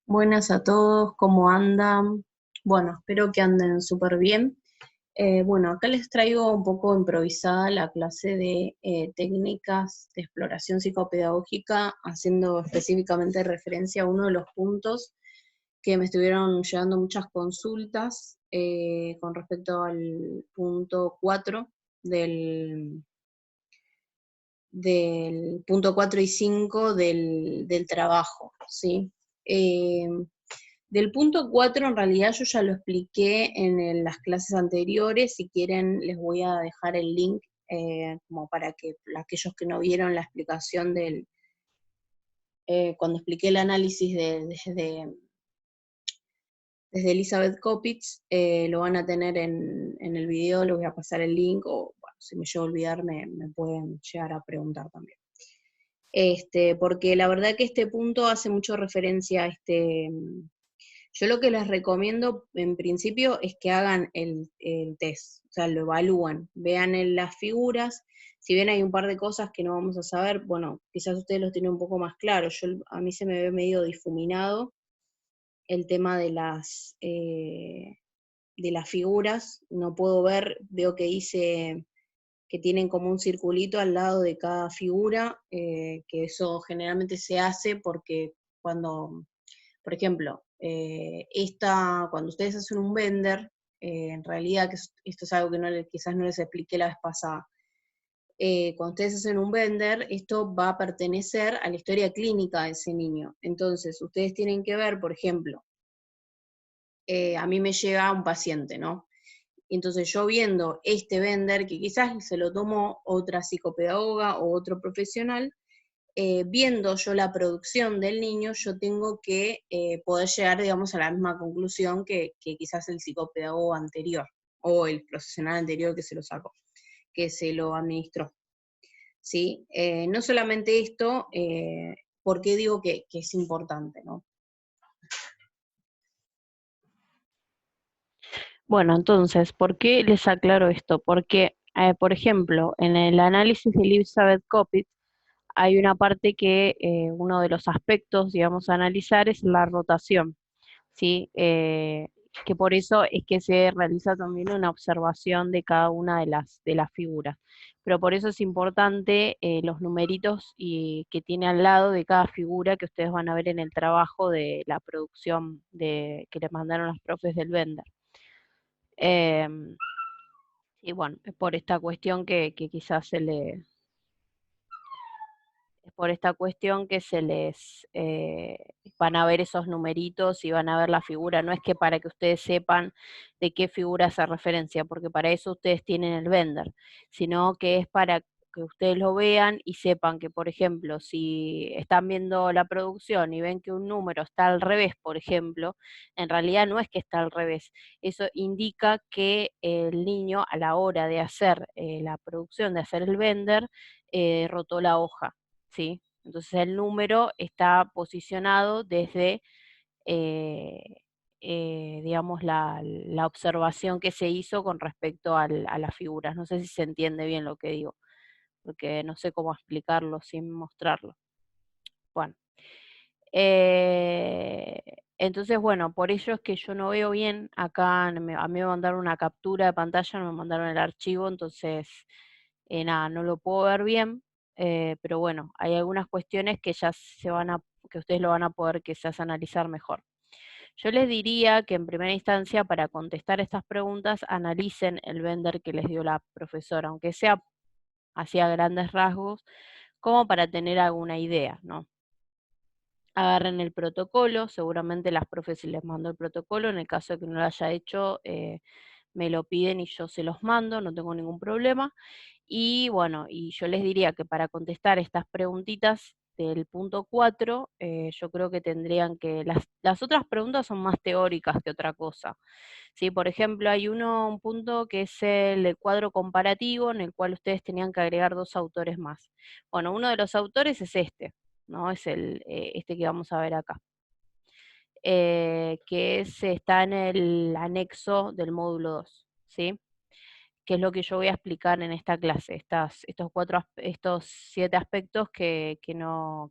Buenas a todos, ¿cómo andan? Bueno, espero que anden súper bien. Bueno, acá les traigo un poco improvisada la clase de técnicas de exploración psicopedagógica, haciendo específicamente referencia a uno de los puntos que me estuvieron llegando muchas consultas con respecto al punto 4 del, del punto 4 y 5 del trabajo, ¿sí? Eh, Del punto 4 en realidad yo ya lo expliqué en las clases anteriores. Si quieren les voy a dejar el link como para que aquellos que no vieron la explicación cuando expliqué el análisis desde Elizabeth Kopitz, lo van a tener en el video. Les voy a pasar el link, o bueno, si me llego a olvidar me pueden llegar a preguntar también. Porque la verdad que este punto hace mucho referencia a yo lo que les recomiendo en principio es que hagan el test, o sea, lo evalúen, vean en las figuras. Si bien hay un par de cosas que no vamos a saber, bueno, quizás ustedes los tienen un poco más claros. A mí se me ve medio difuminado el tema de las figuras. No puedo ver, veo que dice que tienen como un circulito al lado de cada figura, que eso generalmente se hace porque cuando, por ejemplo, cuando ustedes hacen un vender, en realidad, esto es algo que quizás no les expliqué la vez pasada. Cuando ustedes hacen un vender, esto va a pertenecer a la historia clínica de ese niño. Entonces, ustedes tienen que ver, por ejemplo, a mí me llega un paciente, ¿no? Entonces yo viendo este vender, que quizás se lo tomó otra psicopedagoga o otro profesional, viendo yo la producción del niño, yo tengo que poder llegar, digamos, a la misma conclusión que quizás el psicopedagogo anterior o el profesional anterior que se lo sacó, que se lo administró. ¿Sí? No solamente esto, ¿por qué digo que es importante, ¿no? Bueno, entonces, ¿por qué les aclaro esto? Porque, por ejemplo, en el análisis de Elizabeth Kopitz hay una parte que uno de los aspectos, digamos, a analizar es la rotación, ¿sí? Que por eso es que se realiza también una observación de cada una de las figuras. Pero por eso es importante los numeritos que tiene al lado de cada figura que ustedes van a ver en el trabajo de la producción que les mandaron los profes del Vender. Em, y bueno, es por esta cuestión que quizás es por esta cuestión que se les van a ver esos numeritos y van a ver la figura. No es que para que ustedes sepan de qué figura hace referencia, porque para eso ustedes tienen el vender, sino que es para que ustedes lo vean y sepan que, por ejemplo, si están viendo la producción y ven que un número está al revés, por ejemplo, en realidad no es que está al revés. Eso indica que el niño a la hora de hacer la producción, de hacer el vender, rotó la hoja. ¿Sí? Entonces el número está posicionado desde, eh, digamos, la observación que se hizo con respecto a las figuras. No sé si se entiende bien lo que digo, porque no sé cómo explicarlo sin mostrarlo. Bueno, eh, entonces, bueno, por ello es que yo no veo bien acá, a mí me mandaron una captura de pantalla, no me mandaron el archivo, entonces, nada, no lo puedo ver bien, pero bueno, hay algunas cuestiones que ya que ustedes lo van a poder quizás analizar mejor. Yo les diría que en primera instancia, para contestar estas preguntas, analicen el vender que les dio la profesora, aunque sea hacia grandes rasgos, como para tener alguna idea, ¿no? Agarren el protocolo, seguramente las profes les mandó el protocolo, en el caso de que no lo haya hecho, me lo piden y yo se los mando, no tengo ningún problema. Y bueno, y yo les diría que para contestar estas preguntitas del punto 4, yo creo que tendrían que, las otras preguntas son más teóricas que otra cosa. ¿Sí? Por ejemplo, hay un punto que es el cuadro comparativo, en el cual ustedes tenían que agregar dos autores más. Bueno, uno de los autores es este, ¿no? Es este que vamos a ver acá, está en el anexo del módulo 2, ¿sí? que es lo que yo voy a explicar en esta clase, estos 7 aspectos que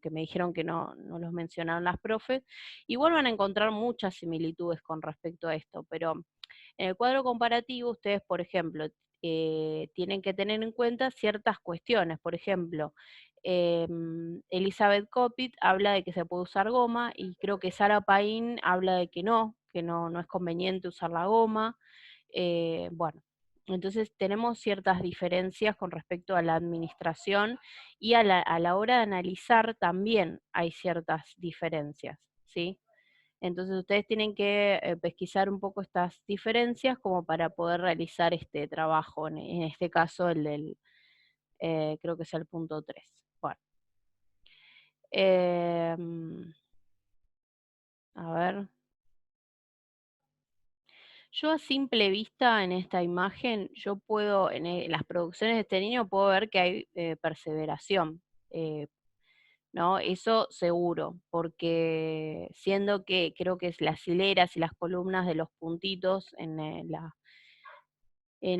me dijeron que no los mencionaron las profes. Igual van a encontrar muchas similitudes con respecto a esto, pero en el cuadro comparativo ustedes, por ejemplo, tienen que tener en cuenta ciertas cuestiones. Por ejemplo, Elizabeth Copit habla de que se puede usar goma y creo que Sara Paín habla de que no es conveniente usar la goma. Bueno, entonces tenemos ciertas diferencias con respecto a la administración y a la hora de analizar también hay ciertas diferencias, ¿sí? Entonces ustedes tienen que pesquisar un poco estas diferencias como para poder realizar este trabajo, en este caso el del, creo que es el punto 3. Bueno, em, a ver. Yo a simple vista en esta imagen, yo puedo, en las producciones de este niño, puedo ver que hay perseveración, eh, ¿no? Eso seguro, porque siendo que creo que es las hileras y las columnas de los puntitos en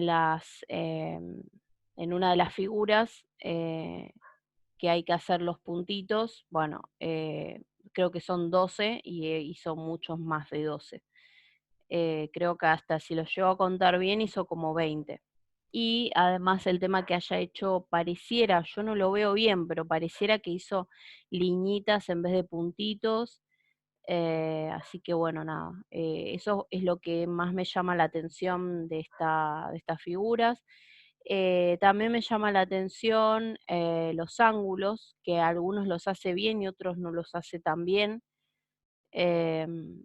las, en una de las figuras que hay que hacer los puntitos, bueno, creo que son 12 y hizo muchos más de 12. Creo que hasta si los llevo a contar bien hizo como 20. Y además el tema que haya hecho pareciera, yo no lo veo bien, pero pareciera que hizo liñitas en vez de puntitos. Así que bueno, nada, eso es lo que más me llama la atención de estas figuras. También me llama la atención los ángulos, que algunos los hace bien y otros no los hace tan bien. Em,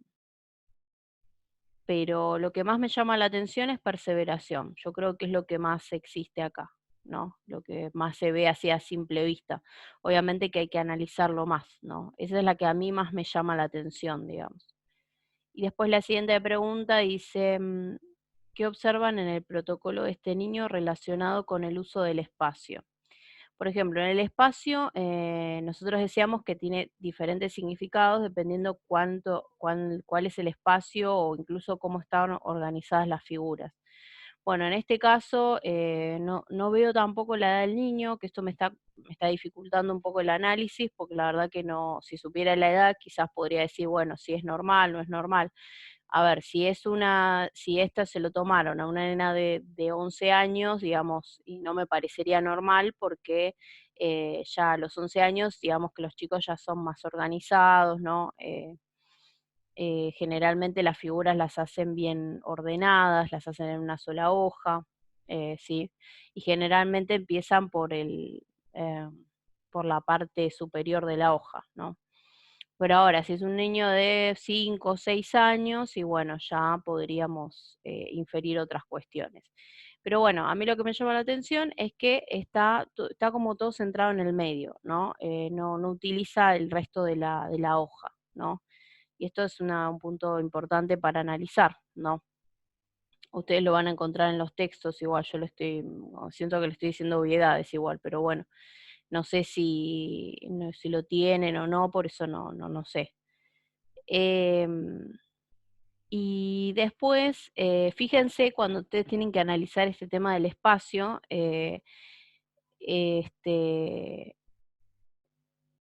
pero lo que más me llama la atención es perseveración. Yo creo que es lo que más existe acá, ¿no? Lo que más se ve así a simple vista. Obviamente que hay que analizarlo más, ¿no? Esa es la que a mí más me llama la atención, digamos. Y después la siguiente pregunta dice, ¿qué observan en el protocolo de este niño relacionado con el uso del espacio? Por ejemplo, en el espacio, nosotros decíamos que tiene diferentes significados dependiendo cuál es el espacio o incluso cómo están organizadas las figuras. Bueno, en este caso no veo tampoco la edad del niño, que esto me está dificultando un poco el análisis, porque la verdad que no, si supiera la edad quizás podría decir, bueno, si es normal, no es normal. A ver, si esta se lo tomaron a una nena de 11 años, digamos, y no me parecería normal porque ya a los 11 años, digamos que los chicos ya son más organizados, ¿no? Generalmente las figuras las hacen bien ordenadas, las hacen en una sola hoja, ¿sí? Y generalmente empiezan eh, por la parte superior de la hoja, ¿no? Pero ahora, si es un niño de 5 o 6 años, y bueno, ya podríamos inferir otras cuestiones. Pero bueno, a mí lo que me llama la atención es que está como todo centrado en el medio, ¿no? No utiliza el resto de la hoja, ¿no? Y esto es un punto importante para analizar, ¿no? Ustedes lo van a encontrar en los textos, igual siento que le estoy diciendo obviedades igual, pero bueno, no sé si lo tienen o no, por eso no sé. Em, y después, fíjense cuando ustedes tienen que analizar este tema del espacio,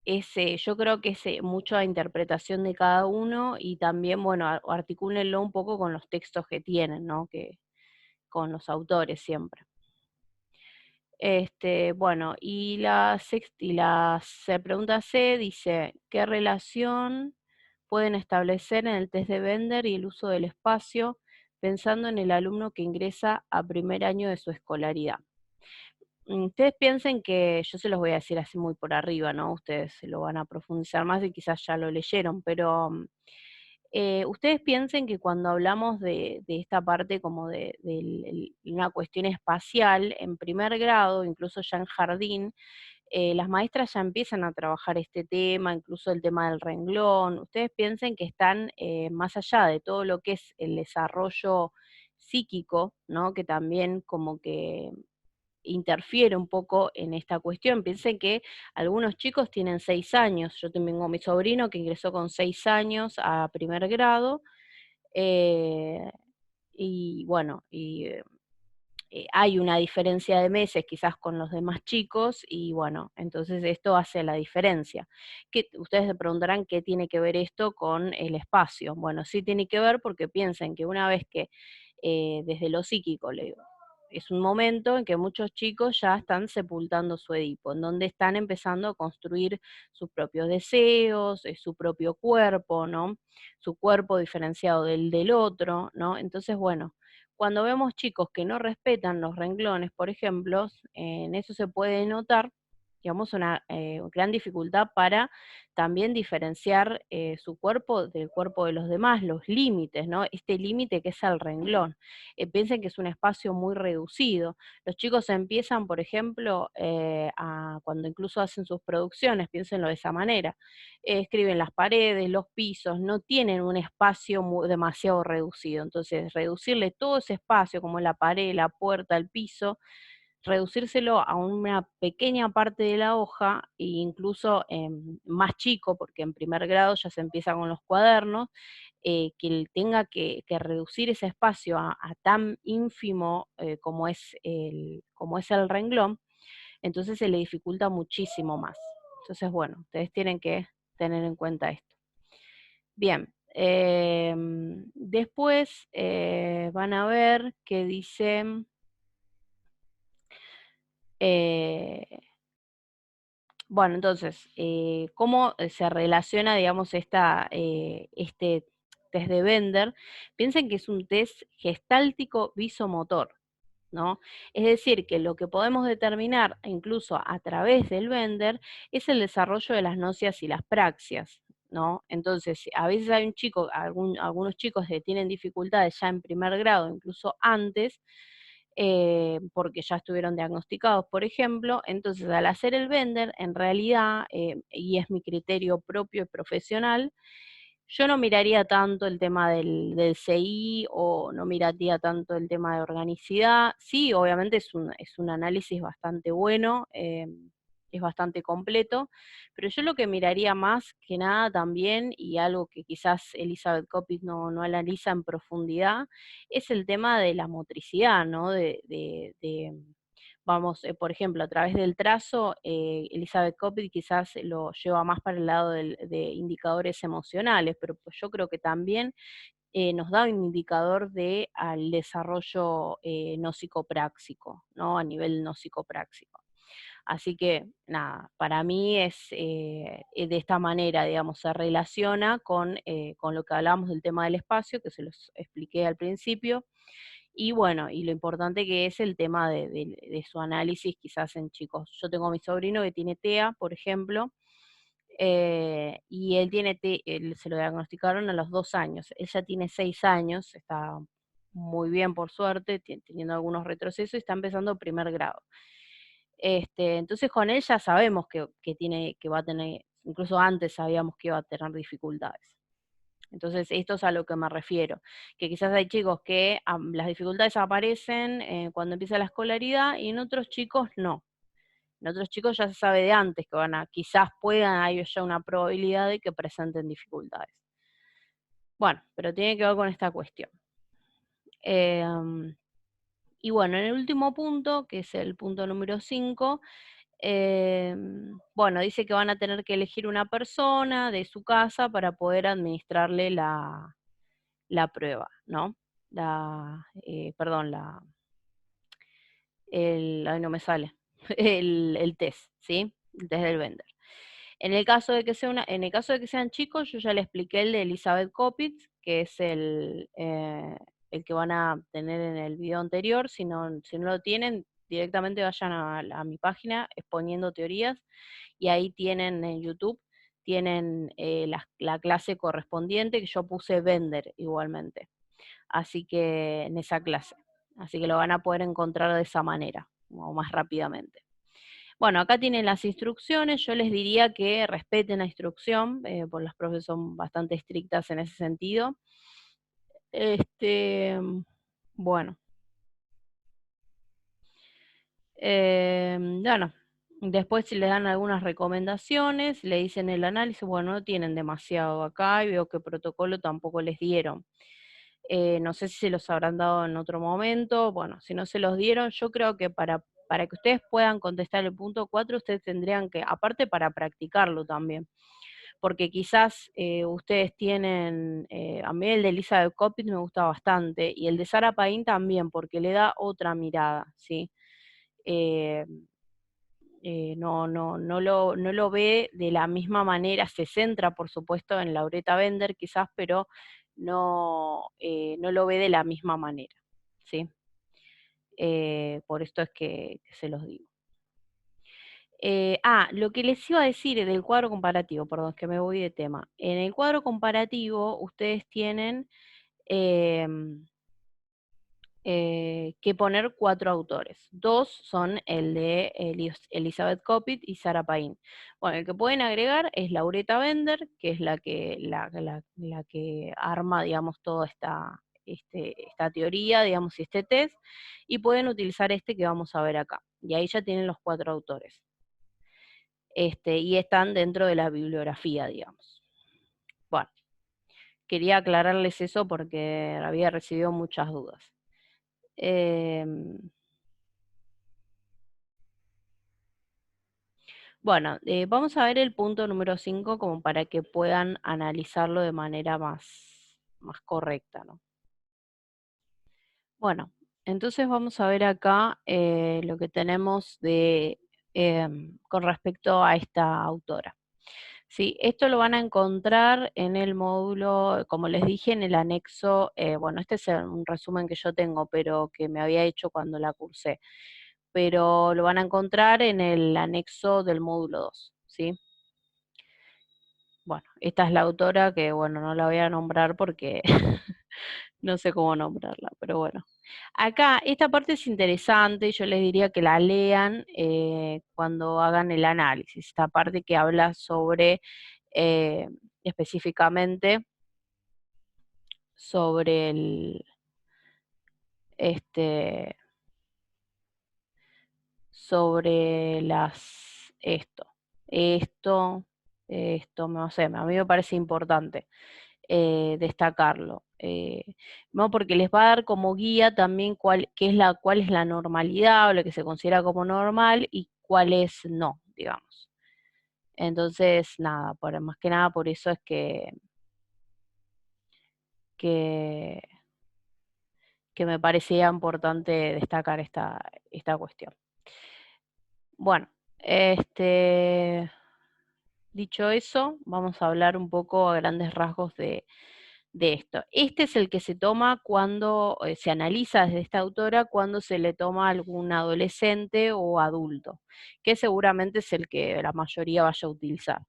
este, yo creo que es mucho interpretación de cada uno y también, bueno, articúlenlo un poco con los textos que tienen, ¿no? Con los autores siempre. Bueno, y la pregunta C dice, ¿qué relación pueden establecer en el test de Bender y el uso del espacio pensando en el alumno que ingresa a primer año de su escolaridad? Ustedes piensen que yo se los voy a decir así muy por arriba, ¿no? Ustedes se lo van a profundizar más y quizás ya lo leyeron, pero ustedes piensen que cuando hablamos de esta parte como de una cuestión espacial, en primer grado, incluso ya en jardín, las maestras ya empiezan a trabajar este tema, incluso el tema del renglón. Ustedes piensen que están más allá de todo lo que es el desarrollo psíquico, ¿no? Que también como que interfiere un poco en esta cuestión. Piensen que algunos chicos tienen 6 años. Yo tengo mi sobrino que ingresó con 6 años a primer grado. Y bueno, hay una diferencia de meses quizás con los demás chicos, y bueno, entonces esto hace la diferencia. Ustedes se preguntarán qué tiene que ver esto con el espacio. Bueno, sí tiene que ver porque piensen que una vez que desde lo psíquico, le digo, es un momento en que muchos chicos ya están sepultando su Edipo, en donde están empezando a construir sus propios deseos, su propio cuerpo, ¿no? Su cuerpo diferenciado del otro, ¿no? Entonces, bueno, cuando vemos chicos que no respetan los renglones, por ejemplo, en eso se puede notar, digamos, una gran dificultad para también diferenciar su cuerpo del cuerpo de los demás, los límites, ¿no? Este límite que es el renglón. Piensen que es un espacio muy reducido. Los chicos empiezan, por ejemplo, cuando incluso hacen sus producciones, piénsenlo de esa manera, escriben las paredes, los pisos, no tienen un espacio demasiado reducido. Entonces, reducirle todo ese espacio, como la pared, la puerta, el piso, reducírselo a una pequeña parte de la hoja, e incluso más chico, porque en primer grado ya se empieza con los cuadernos, que él tenga que reducir ese espacio a tan ínfimo como es el renglón, entonces se le dificulta muchísimo más. Entonces, bueno, ustedes tienen que tener en cuenta esto. Bien, después van a ver que dice, eh, bueno, entonces, ¿cómo se relaciona, digamos, este test de Bender? Piensen que es un test gestáltico visomotor, ¿no? Es decir, que lo que podemos determinar, incluso a través del Bender, es el desarrollo de las nocias y las praxias, ¿no? Entonces, a veces hay un chico, algunos chicos que tienen dificultades ya en primer grado, incluso antes, porque ya estuvieron diagnosticados, por ejemplo. Entonces, al hacer el Bender, en realidad, y es mi criterio propio y profesional, yo no miraría tanto el tema del CI, o no miraría tanto el tema de organicidad. Sí, obviamente es un análisis bastante bueno, es bastante completo, pero yo lo que miraría más que nada también, y algo que quizás Elizabeth Coppit no analiza en profundidad, es el tema de la motricidad, ¿no? Vamos, por ejemplo, a través del trazo, Elizabeth Coppit quizás lo lleva más para el lado de indicadores emocionales, pero pues yo creo que también nos da un indicador al desarrollo no psicopráxico, ¿no? A nivel no psicopráxico. Así que, nada, para mí es de esta manera, digamos, se relaciona con lo que hablábamos del tema del espacio, que se los expliqué al principio, y bueno, y lo importante que es el tema de su análisis quizás en chicos. Yo tengo a mi sobrino que tiene TEA, por ejemplo, y él se lo diagnosticaron a los 2 años. Él ya tiene 6 años, está muy bien por suerte, teniendo algunos retrocesos, y está empezando primer grado. Entonces con él ya sabemos que va a tener, incluso antes sabíamos que iba a tener dificultades. Entonces, esto es a lo que me refiero, que quizás hay chicos que las dificultades aparecen cuando empieza la escolaridad, y en otros chicos no. En otros chicos ya se sabe de antes que quizás hay ya una probabilidad de que presenten dificultades. Bueno, pero tiene que ver con esta cuestión. Y bueno, en el último punto, que es el punto número 5, bueno, dice que van a tener que elegir una persona de su casa para poder administrarle la prueba, ¿no? Perdón, ay, no me sale, el test, ¿sí? El test del Bender. En el caso de que en el caso de que sean chicos, yo ya le expliqué el de Elizabeth Coppitz, que es el que van a tener en el video anterior. Si no lo tienen, directamente vayan a mi página exponiendo teorías, y ahí tienen en YouTube, tienen la clase correspondiente, que yo puse Bender igualmente. Así que en esa clase. Así que lo van a poder encontrar de esa manera, o más rápidamente. Bueno, acá tienen las instrucciones. Yo les diría que respeten la instrucción, porque las profes son bastante estrictas en ese sentido. Bueno. Bueno, después si le dan algunas recomendaciones, le dicen el análisis, bueno, no tienen demasiado acá, y veo que protocolo tampoco les dieron. no sé si se los habrán dado en otro momento, bueno, si no se los dieron, yo creo que para que ustedes puedan contestar el punto 4, ustedes tendrían que, aparte para practicarlo también, porque quizás ustedes tienen, a mí el de Elizabeth Copit me gusta bastante, y el de Sarah Paín también, porque le da otra mirada, ¿sí? Eh, no lo ve de la misma manera, se centra por supuesto en Lauretta Bender quizás, pero no lo ve de la misma manera, ¿sí? Por esto es que se los digo. Lo que les iba a decir del cuadro comparativo, perdón, es que me voy de tema. En el cuadro comparativo ustedes tienen em, que poner 4 autores. 2 son el de Elizabeth Copit y Sarah Paín. Bueno, el que pueden agregar es Lauretta Bender, que es la que arma, digamos, toda esta teoría, digamos, y este test, y pueden utilizar este que vamos a ver acá. Y ahí ya tienen los 4 autores. Y están dentro de la bibliografía, digamos. Bueno, quería aclararles eso porque había recibido muchas dudas. Bueno, vamos a ver el punto número 5 como para que puedan analizarlo de manera más correcta, ¿no? Bueno, entonces vamos a ver acá lo que tenemos con respecto a esta autora. Sí, esto lo van a encontrar en el módulo, como les dije, en el anexo, bueno, este es un resumen que yo tengo, pero que me había hecho cuando la cursé, pero lo van a encontrar en el anexo del módulo 2, ¿sí? Bueno, esta es la autora que, bueno, no la voy a nombrar porque no sé cómo nombrarla, pero bueno. Acá, esta parte es interesante, yo les diría que la lean cuando hagan el análisis, esta parte que habla sobre, específicamente, sobre este, sobre esto, no sé, a mí me parece importante. Destacarlo. ¿No? Porque les va a dar como guía también cuál es la normalidad o lo que se considera como normal y cuál es no, digamos. Entonces, nada, más que nada por eso es que, que me parecía importante destacar esta cuestión. Bueno, dicho eso, vamos a hablar un poco a grandes rasgos de esto. Este es el que se toma cuando se analiza desde esta autora cuando se le toma a algún adolescente o adulto, que seguramente es el que la mayoría vaya a utilizar.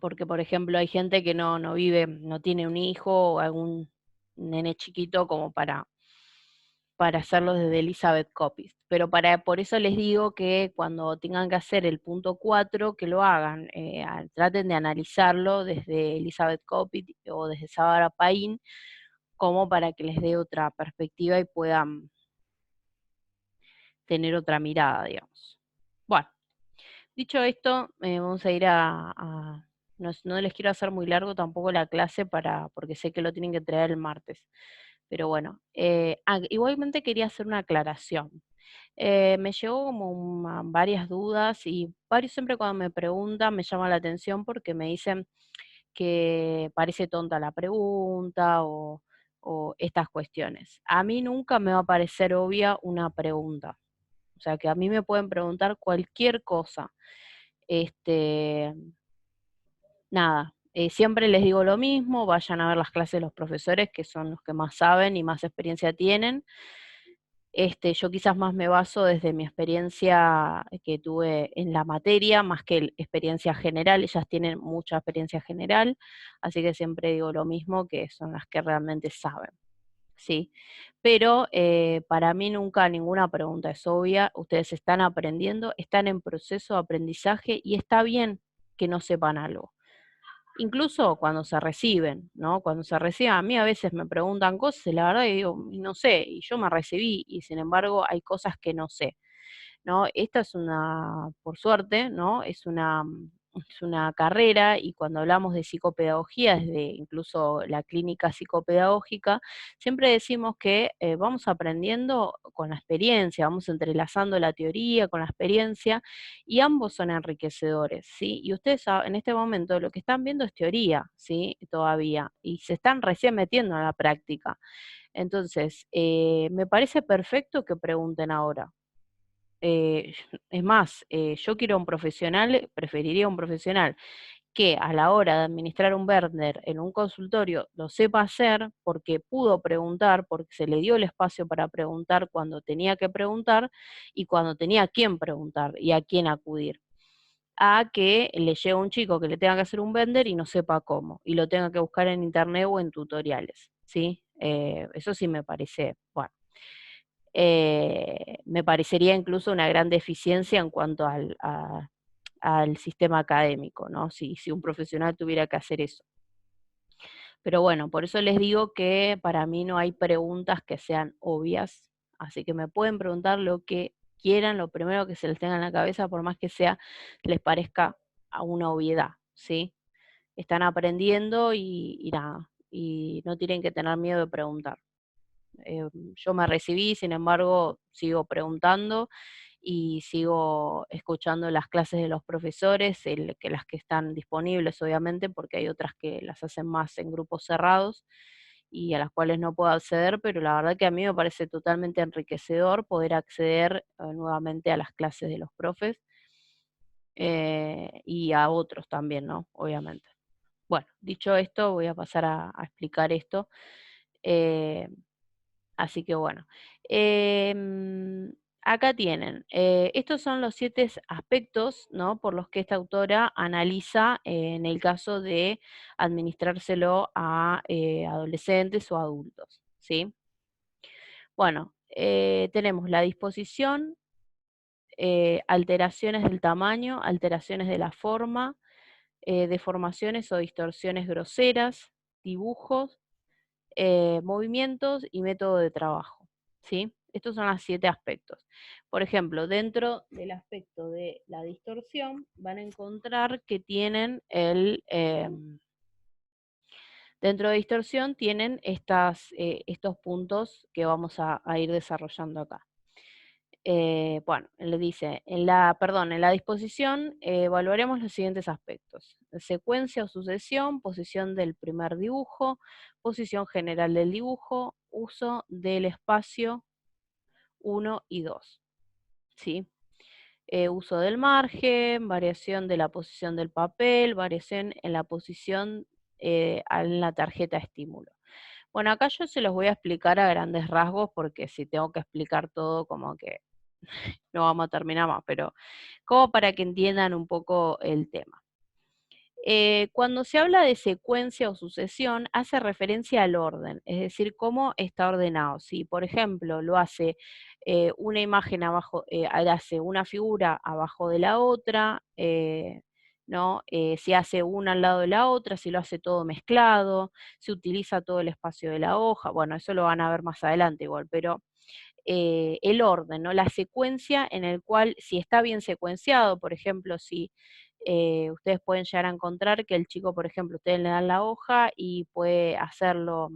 Porque, por ejemplo, hay gente que no vive, no tiene un hijo o algún nene chiquito como para hacerlo desde Elizabeth Copies. Pero por eso les digo que cuando tengan que hacer el punto 4, que lo hagan, traten de analizarlo desde Elizabeth Copies o desde Sarah Paín, como para que les dé otra perspectiva y puedan tener otra mirada, digamos. Bueno, dicho esto, vamos a ir no les quiero hacer muy largo tampoco la clase porque sé que lo tienen que traer el martes. Pero bueno, igualmente quería hacer una aclaración. Me llegó como varias dudas y varios siempre cuando me preguntan me llama la atención porque me dicen que parece tonta la pregunta o estas cuestiones. A mí nunca me va a parecer obvia una pregunta. O sea, que a mí me pueden preguntar cualquier cosa. Este, nada, siempre les digo lo mismo, vayan a ver las clases de los profesores, que son los que más saben y más experiencia tienen. Yo quizás más me baso desde mi experiencia que tuve en la materia, más que experiencia general, ellas tienen mucha experiencia general, así que siempre digo lo mismo, que son las que realmente saben, ¿sí? Pero para mí nunca ninguna pregunta es obvia, ustedes están aprendiendo, están en proceso de aprendizaje y está bien que no sepan algo. Incluso cuando se reciben, ¿no? Cuando se reciben, a mí a veces me preguntan cosas y la verdad que digo, no sé, y yo me recibí y sin embargo hay cosas que no sé, ¿no? Esta es por suerte, ¿no? Es es una carrera, y cuando hablamos de psicopedagogía, desde incluso la clínica psicopedagógica, siempre decimos que vamos aprendiendo con la experiencia, vamos entrelazando la teoría con la experiencia, y ambos son enriquecedores, ¿sí? Y ustedes en este momento lo que están viendo es teoría, ¿sí? Todavía, y se están recién metiendo en la práctica. Entonces, me parece perfecto que pregunten ahora. Es más, yo quiero un profesional, preferiría un profesional que a la hora de administrar un burner en un consultorio lo sepa hacer porque pudo preguntar, porque se le dio el espacio para preguntar cuando tenía que preguntar y cuando tenía a quién preguntar y a quién acudir. A que le llegue un chico que le tenga que hacer un vender y no sepa cómo, y lo tenga que buscar en internet o en tutoriales, ¿sí? Eso sí me parece, bueno, me parecería incluso una gran deficiencia en cuanto al sistema académico, ¿no? Si un profesional tuviera que hacer eso. Pero bueno, por eso les digo que para mí no hay preguntas que sean obvias, así que me pueden preguntar lo que quieran, lo primero que se les tenga en la cabeza, por más que sea, les parezca a una obviedad, ¿sí? Están aprendiendo y nada, y no tienen que tener miedo de preguntar. Yo me recibí, sin embargo, sigo preguntando y sigo escuchando las clases de los profesores, que las que están disponibles, obviamente, porque hay otras que las hacen más en grupos cerrados y a las cuales no puedo acceder, pero la verdad que a mí me parece totalmente enriquecedor poder acceder nuevamente a las clases de los profes y a otros también, ¿no? Obviamente. Bueno, dicho esto, voy a pasar a explicar esto. Eh, Así que bueno, acá tienen, estos son los 7 aspectos, ¿no? Por los que esta autora analiza en el caso de administrárselo a adolescentes o adultos, ¿sí? Bueno, tenemos la disposición, alteraciones del tamaño, alteraciones de la forma, deformaciones o distorsiones groseras, dibujos, movimientos y método de trabajo, ¿sí? Estos son los 7 aspectos. Por ejemplo, dentro del aspecto de la distorsión, van a encontrar que tienen dentro de distorsión tienen estos puntos que vamos a ir desarrollando acá. Bueno, le dice, en la disposición evaluaremos los siguientes aspectos: secuencia o sucesión, posición del primer dibujo, posición general del dibujo, uso del espacio 1 y 2, ¿sí? Uso del margen, variación de la posición del papel, variación en la posición en la tarjeta estímulo. Bueno, acá yo se los voy a explicar a grandes rasgos porque si tengo que explicar todo como que no vamos a terminar más, pero como para que entiendan un poco el tema. Cuando se habla de secuencia o sucesión, hace referencia al orden, es decir, cómo está ordenado. Si, por ejemplo, lo hace una imagen abajo, hace una figura abajo de la otra, ¿no? Si hace una al lado de la otra, si lo hace todo mezclado, si utiliza todo el espacio de la hoja, bueno, eso lo van a ver más adelante igual, pero el orden, ¿no? La secuencia en el cual, si está bien secuenciado, por ejemplo, si ustedes pueden llegar a encontrar que el chico, por ejemplo, ustedes le dan la hoja y puede hacerlo,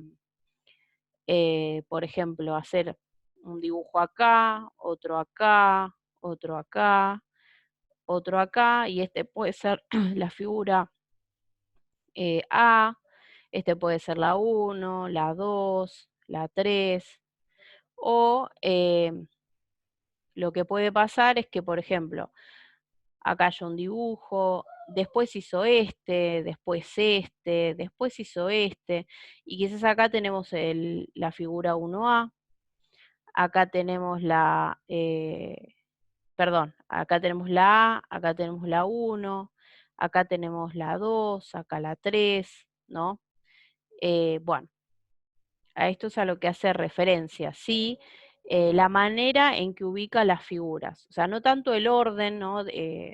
por ejemplo, hacer un dibujo acá, otro acá, otro acá, otro acá, y este puede ser la figura A, este puede ser la 1, la 2, la 3, o lo que puede pasar es que, por ejemplo, acá hay un dibujo, después hizo después hizo este, y quizás acá tenemos la figura 1A, acá tenemos perdón, acá tenemos la A, acá tenemos la 1, acá tenemos la 2, acá la 3, ¿no? Bueno, a esto es a lo que hace referencia, ¿sí? La manera en que ubica las figuras, o sea, no tanto el orden, ¿no?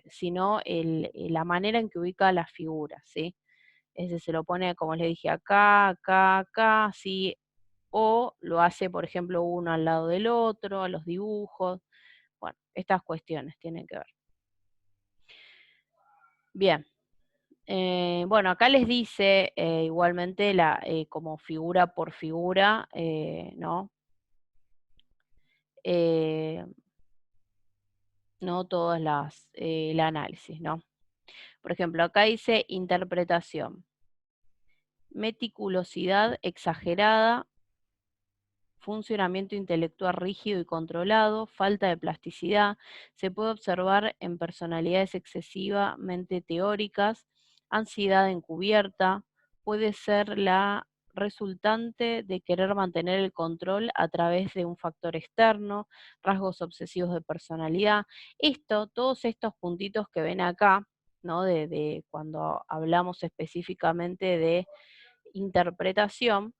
Sino la manera en que ubica las figuras, ¿sí? Ese se lo pone, como les dije, acá, acá, acá, ¿sí? O lo hace, por ejemplo, uno al lado del otro, a los dibujos. Bueno, estas cuestiones tienen que ver. Bien, Bueno, acá les dice igualmente como figura por figura, ¿no? No todas el análisis, ¿no? Por ejemplo, acá dice interpretación, meticulosidad exagerada, funcionamiento intelectual rígido y controlado, falta de plasticidad, se puede observar en personalidades excesivamente teóricas, ansiedad encubierta, puede ser la resultante de querer mantener el control a través de un factor externo, rasgos obsesivos de personalidad. Todos estos puntitos que ven acá, ¿no? De cuando hablamos específicamente de interpretación,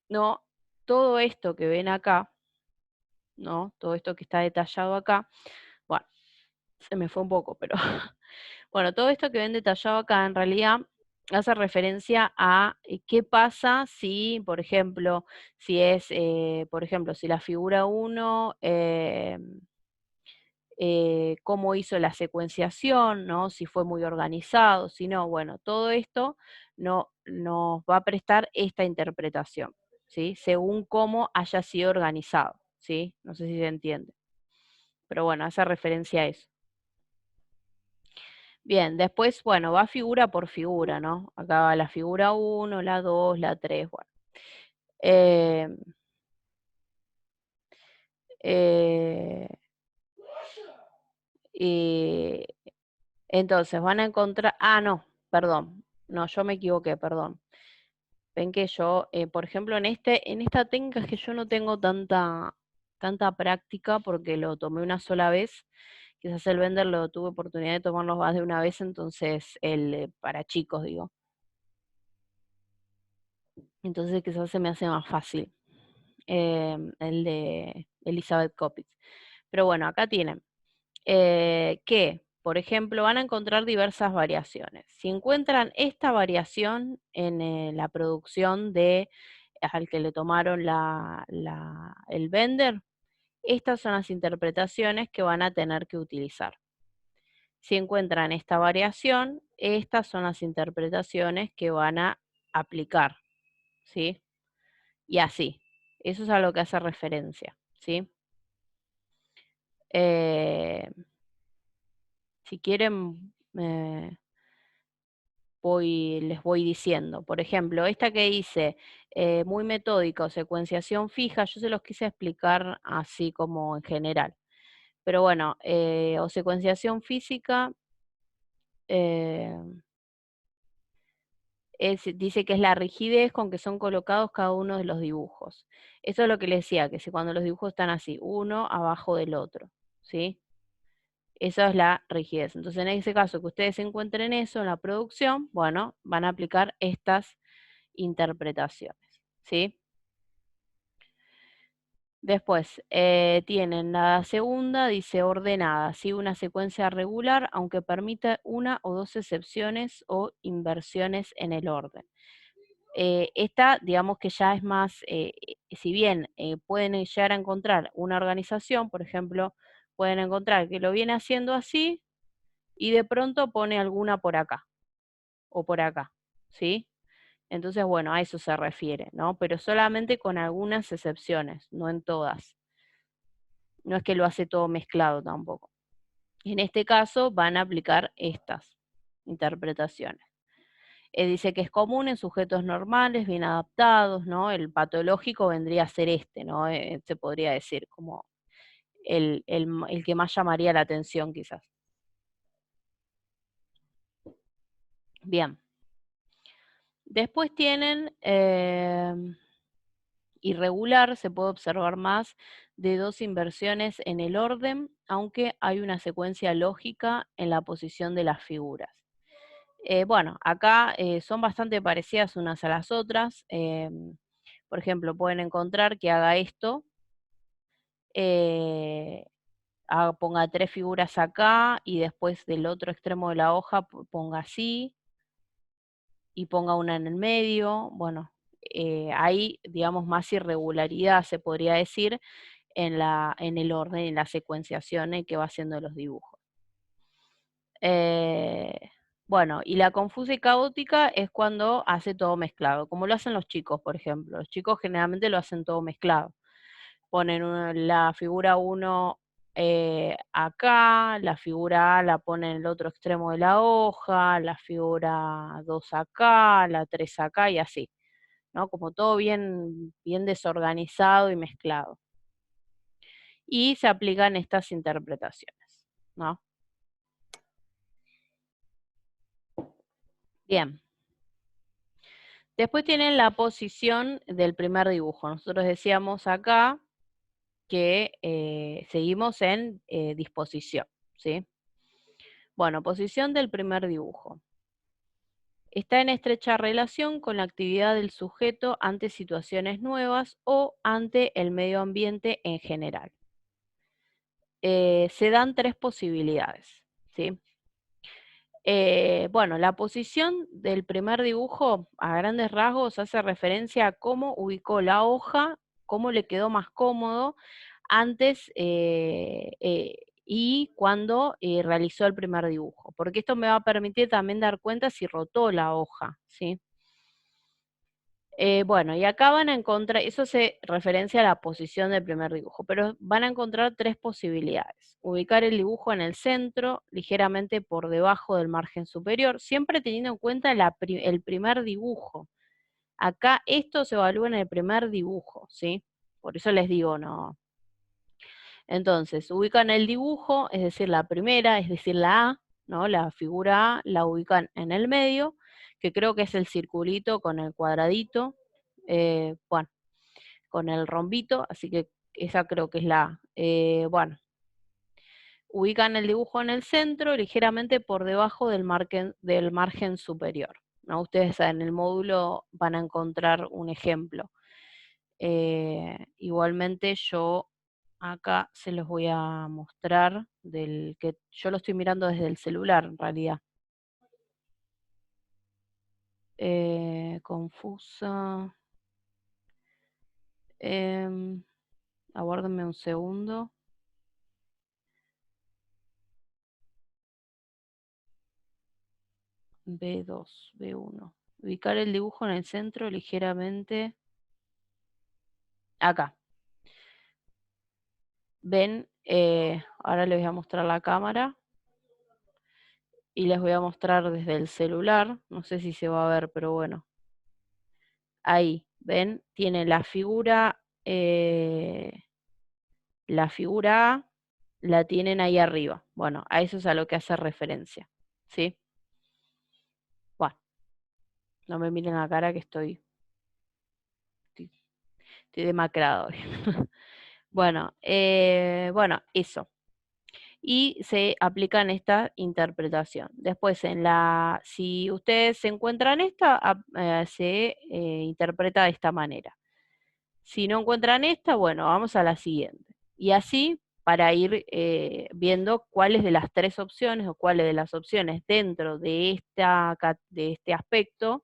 ¿no? Todo esto que ven acá, ¿no? Todo esto que está detallado acá, bueno, se me fue un poco, pero bueno, todo esto que ven detallado acá en realidad hace referencia a qué pasa si, por ejemplo, si la figura 1 cómo hizo la secuenciación, ¿no? Si fue muy organizado, si no, bueno, todo esto nos va a prestar esta interpretación, ¿sí? Según cómo haya sido organizado, ¿sí? No sé si se entiende, pero bueno, hace referencia a eso. Bien, después, bueno, va figura por figura, ¿no? Acá va la figura 1, la 2, la 3, bueno. Eh, eh, y entonces van a encontrar, no, perdón, no, yo me equivoqué, perdón. Ven que yo, por ejemplo, en esta técnica es que yo no tengo tanta práctica porque lo tomé una sola vez. Quizás el Bender lo tuve oportunidad de tomarlo más de una vez, entonces para chicos, digo. Entonces quizás se me hace más fácil el de Elizabeth Coppitz. Pero bueno, acá tienen que, por ejemplo, van a encontrar diversas variaciones. Si encuentran esta variación en la producción al que le tomaron el Bender, estas son las interpretaciones que van a tener que utilizar. Si encuentran esta variación, estas son las interpretaciones que van a aplicar, ¿sí? Y así. Eso es a lo que hace referencia, ¿sí? Si quieren, les voy diciendo. Por ejemplo, esta que dice muy metódica o secuenciación fija, yo se los quise explicar así como en general. Pero bueno, o secuenciación física, eh, dice que es la rigidez con que son colocados cada uno de los dibujos. Eso es lo que les decía, que si cuando los dibujos están así, uno abajo del otro, ¿sí? Esa es la rigidez. Entonces, en ese caso que ustedes encuentren eso en la producción, bueno, van a aplicar estas interpretaciones, ¿sí? Después, tienen la segunda, dice ordenada, ¿sí? Una secuencia regular, aunque permita una o dos excepciones o inversiones en el orden. Esta, digamos que ya es más, si bien pueden llegar a encontrar una organización, por ejemplo, pueden encontrar que lo viene haciendo así y de pronto pone alguna por acá o por acá, ¿sí? Entonces, bueno, a eso se refiere, ¿no? Pero solamente con algunas excepciones, no en todas. No es que lo hace todo mezclado tampoco. En este caso van a aplicar estas interpretaciones. Dice que es común en sujetos normales, bien adaptados, ¿no? El patológico vendría a ser este, ¿no? Se podría decir, como el que más llamaría la atención quizás. Bien. Después tienen irregular, se puede observar más de dos inversiones en el orden, aunque hay una secuencia lógica en la posición de las figuras. Bueno, acá son bastante parecidas unas a las otras. Por ejemplo, pueden encontrar que haga esto, eh, ponga tres figuras acá y después del otro extremo de la hoja ponga así y ponga una en el medio. Bueno, hay, digamos, más irregularidad, se podría decir, en el orden, en la secuenciación en que va haciendo los dibujos. Bueno, y la confusa y caótica es cuando hace todo mezclado, como lo hacen los chicos, por ejemplo. Los chicos generalmente lo hacen todo mezclado. Ponen la figura 1 acá, la figura A la ponen en el otro extremo de la hoja, la figura 2 acá, la 3 acá y así, ¿no? Como todo bien, bien desorganizado y mezclado. Y se aplican estas interpretaciones, ¿no? Bien. Después tienen la posición del primer dibujo. Nosotros decíamos acá que seguimos en disposición, ¿sí? Bueno, posición del primer dibujo. Está en estrecha relación con la actividad del sujeto ante situaciones nuevas o ante el medio ambiente en general. Se dan 3 posibilidades, ¿sí? Bueno, la posición del primer dibujo, a grandes rasgos, hace referencia a cómo ubicó la hoja, cómo le quedó más cómodo antes y cuando realizó el primer dibujo, porque esto me va a permitir también dar cuenta si rotó la hoja, ¿sí? Bueno, y acá van a encontrar, eso se referencia a la posición del primer dibujo, pero van a encontrar 3 posibilidades. Ubicar el dibujo en el centro, ligeramente por debajo del margen superior, siempre teniendo en cuenta el primer dibujo. Acá esto se evalúa en el primer dibujo, ¿sí? Por eso les digo, no. Entonces, ubican el dibujo, es decir, la primera, es decir, la A, ¿no? La figura A la ubican en el medio, que creo que es el circulito con el cuadradito, bueno, con el rombito, así que esa creo que es la A. Bueno, ubican el dibujo en el centro, ligeramente por debajo del margen superior, ¿no? Ustedes en el módulo van a encontrar un ejemplo. Igualmente yo acá se los voy a mostrar del que yo lo estoy mirando desde el celular en realidad. Confusa. Aguárdenme un segundo. B2, B1. Ubicar el dibujo en el centro ligeramente. Acá. Ven, ahora les voy a mostrar la cámara. Y les voy a mostrar desde el celular. No sé si se va a ver, pero bueno. Ahí, ¿ven? Tiene la figura A, la tienen ahí arriba. Bueno, a eso es a lo que hace referencia. ¿Sí? Bueno, no me miren la cara que estoy, estoy demacrado hoy. Bueno, bueno, eso. Y se aplica en esta interpretación. Después, si ustedes se encuentran esta, se interpreta de esta manera. Si no encuentran esta, bueno, vamos a la siguiente. Y así para ir viendo cuáles de las 3 opciones o cuáles de las opciones dentro de este aspecto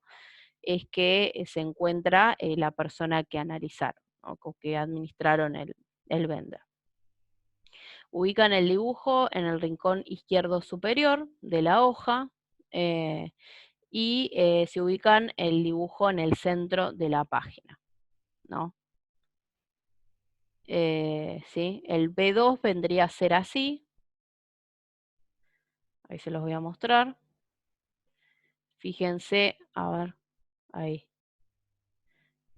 es que se encuentra la persona que analizaron, ¿no? O que administraron el vender. Ubican el dibujo en el rincón izquierdo superior de la hoja y se ubican el dibujo en el centro de la página, ¿no? ¿Sí? El B2 vendría a ser así. Ahí se los voy a mostrar. Fíjense, a ver, ahí.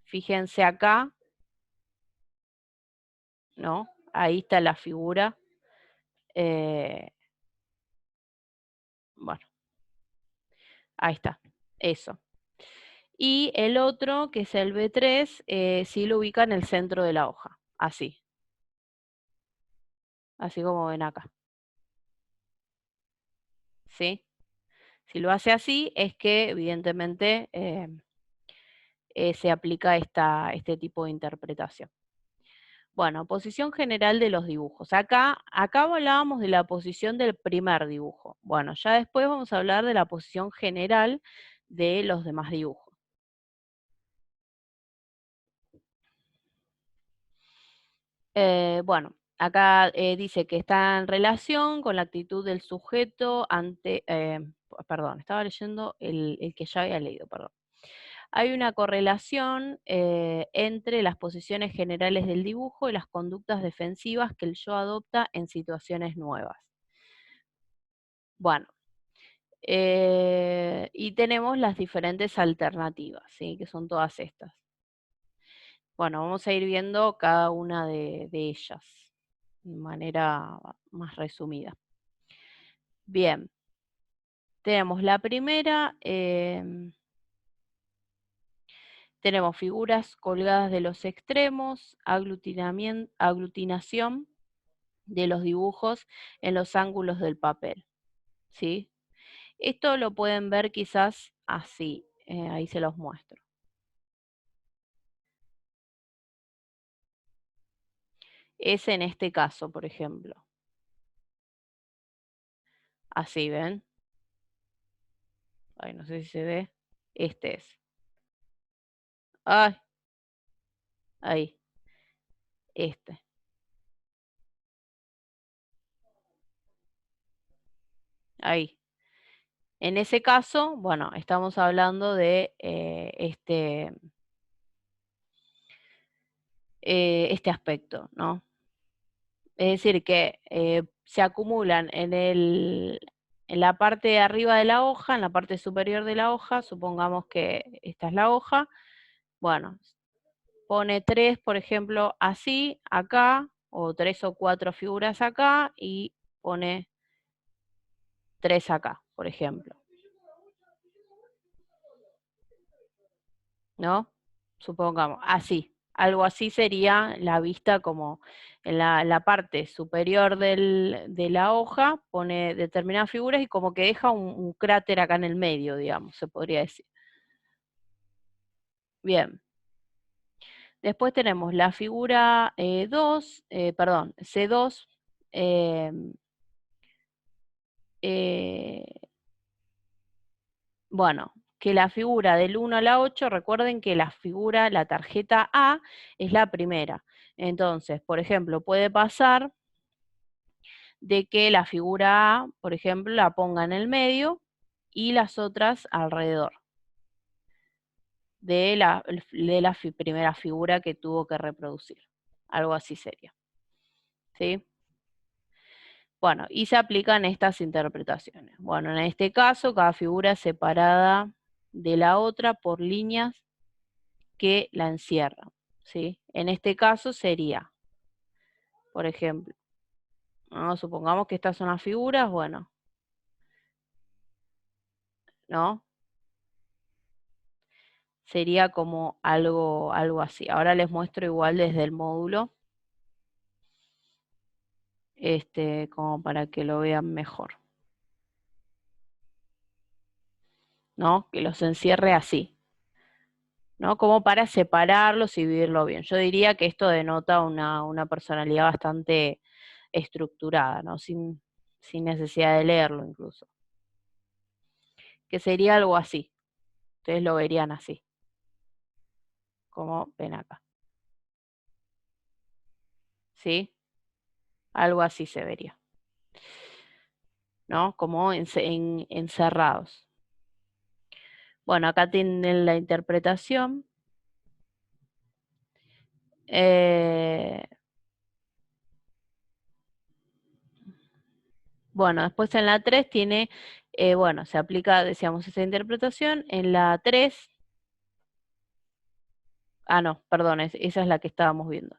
Fíjense acá, ¿no? Ahí está la figura. Bueno, ahí está, eso. Y el otro, que es el B3, sí lo ubica en el centro de la hoja, así. Así como ven acá. ¿Sí? Si lo hace así, es que evidentemente se aplica este tipo de interpretación. Bueno, posición general de los dibujos. Acá hablábamos de la posición del primer dibujo. Bueno, ya después vamos a hablar de la posición general de los demás dibujos. Bueno, acá dice que está en relación con la actitud del sujeto ante, perdón, estaba leyendo el que ya había leído, perdón. Hay una correlación entre las posiciones generales del dibujo y las conductas defensivas que el yo adopta en situaciones nuevas. Bueno, y tenemos las diferentes alternativas, ¿sí? Que son todas estas. Bueno, vamos a ir viendo cada una de ellas de manera más resumida. Bien, tenemos la primera, tenemos figuras colgadas de los extremos, aglutinación de los dibujos en los ángulos del papel, ¿sí? Esto lo pueden ver quizás así, ahí se los muestro. Es en este caso, por ejemplo. Así, ¿ven? Ay, no sé si se ve. Este es. Ay, ahí. Este. Ahí. En ese caso, bueno, estamos hablando de este aspecto, ¿no? Es decir, que se acumulan en la parte de arriba de la hoja, en la parte superior de la hoja, supongamos que esta es la hoja, bueno, pone 3, por ejemplo, así, acá, o 3 o 4 figuras acá, y pone 3 acá, por ejemplo. ¿No? Supongamos, así. Algo así sería la vista como en la parte superior de la hoja, pone determinadas figuras y como que deja un cráter acá en el medio, digamos, se podría decir. Bien. Después tenemos la figura 2, perdón, C2. Bueno, que la figura del 1 a la 8, recuerden que la figura, la tarjeta A, es la primera. Entonces, por ejemplo, puede pasar de que la figura A, por ejemplo, la ponga en el medio y las otras alrededor de la primera figura que tuvo que reproducir. Algo así sería. ¿Sí? Bueno, y se aplican estas interpretaciones. Bueno, en este caso, cada figura es separada de la otra por líneas que la encierran, ¿sí? En este caso sería, por ejemplo, ¿no? Supongamos que estas son las figuras, bueno, ¿no? Sería como algo así. Ahora les muestro igual desde el módulo, como para que lo vean mejor, ¿no? Que los encierre así, ¿no? Como para separarlos y vivirlo bien. Yo diría que esto denota una personalidad bastante estructurada, ¿no? Sin necesidad de leerlo incluso. Que sería algo así. Ustedes lo verían así, como ven acá. ¿Sí? Algo así se vería, ¿no? Como encerrados. Bueno, acá tienen la interpretación. Bueno, después en la 3 tiene, bueno, se aplica, decíamos, esa interpretación. En la 3, no, perdón, esa es la que estábamos viendo.